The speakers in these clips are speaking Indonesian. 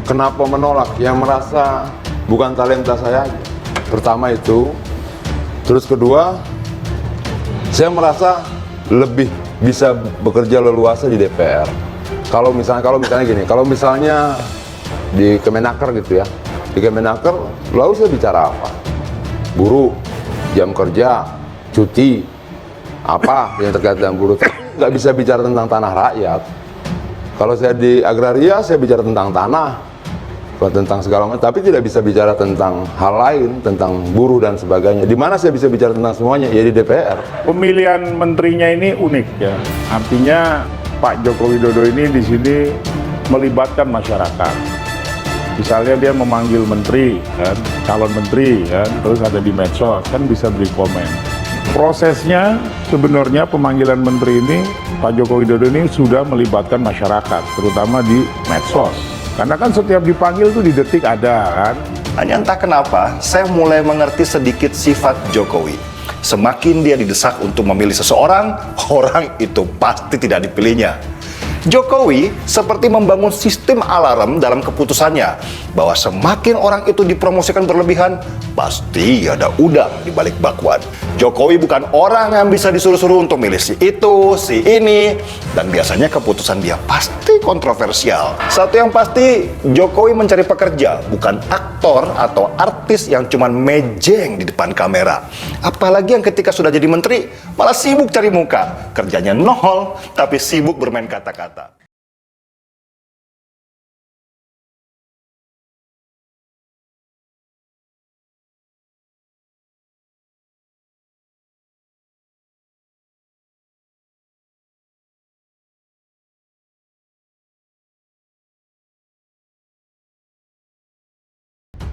Kenapa menolak? Yang merasa bukan talenta saya aja. Pertama itu. Terus kedua, saya merasa lebih bisa bekerja leluasa di DPR. Kalau misalnya gini, kalau misalnya di Kemenaker gitu ya, di Kemenaker, lalu saya bicara apa? Buruh, jam kerja, cuti, apa yang terkait dengan buruh. Nggak bisa bicara tentang tanah rakyat. Kalau saya di agraria, saya bicara tentang tanah, tentang segala macam, tapi tidak bisa bicara tentang hal lain, tentang buruh dan sebagainya. Di mana saya bisa bicara tentang semuanya? Ya di DPR. Pemilihan menterinya ini unik ya. Artinya Pak Joko Widodo ini di sini melibatkan masyarakat. Misalnya dia memanggil menteri, kan, calon menteri, kan, terus ada di medsos, kan bisa beri komen. Prosesnya sebenarnya pemanggilan menteri ini, Pak Joko Widodo ini sudah melibatkan masyarakat, terutama di medsos. Karena kan setiap dipanggil tuh di detik ada kan. Hanya entah kenapa, saya mulai mengerti sedikit sifat Jokowi. Semakin dia didesak untuk memilih seseorang, orang itu pasti tidak dipilihnya. Jokowi seperti membangun sistem alarm dalam keputusannya bahwa semakin orang itu dipromosikan berlebihan, pasti ada udang di balik bakwan. Jokowi bukan orang yang bisa disuruh-suruh untuk milih si itu, si ini, dan biasanya keputusan dia pasti kontroversial. Satu yang pasti, Jokowi mencari pekerja, bukan aktor atau artis yang cuman mejeng di depan kamera. Apalagi yang ketika sudah jadi menteri, malah sibuk cari muka. Kerjanya nol, tapi sibuk bermain kata-kata.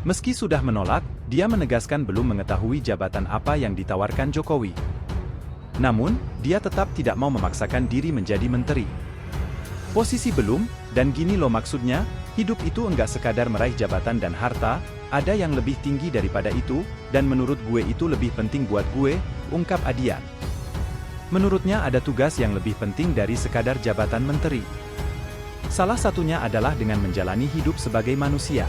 Meski sudah menolak, dia menegaskan belum mengetahui jabatan apa yang ditawarkan Jokowi. Namun, dia tetap tidak mau memaksakan diri menjadi menteri. Posisi belum, dan gini loh maksudnya, hidup itu enggak sekadar meraih jabatan dan harta, ada yang lebih tinggi daripada itu, dan menurut gue itu lebih penting buat gue, ungkap Adian. Menurutnya ada tugas yang lebih penting dari sekadar jabatan menteri. Salah satunya adalah dengan menjalani hidup sebagai manusia.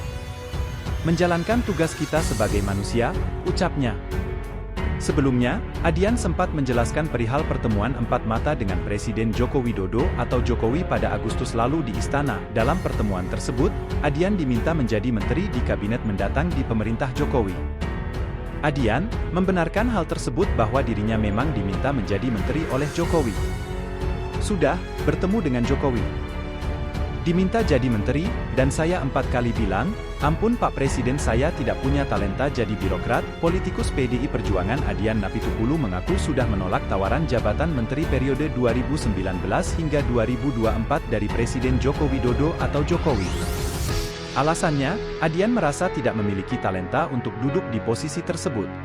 Menjalankan tugas kita sebagai manusia, ucapnya. Sebelumnya, Adian sempat menjelaskan perihal pertemuan empat mata dengan Presiden Joko Widodo atau Jokowi pada Agustus lalu di Istana. Dalam pertemuan tersebut, Adian diminta menjadi menteri di kabinet mendatang di pemerintah Jokowi. Adian membenarkan hal tersebut bahwa dirinya memang diminta menjadi menteri oleh Jokowi. Sudah bertemu dengan Jokowi. Diminta jadi menteri, dan saya 4 kali bilang, ampun Pak Presiden, saya tidak punya talenta jadi birokrat. Politikus PDI Perjuangan Adian Napitupulu mengaku sudah menolak tawaran jabatan menteri periode 2019 hingga 2024 dari Presiden Joko Widodo atau Jokowi. Alasannya, Adian merasa tidak memiliki talenta untuk duduk di posisi tersebut.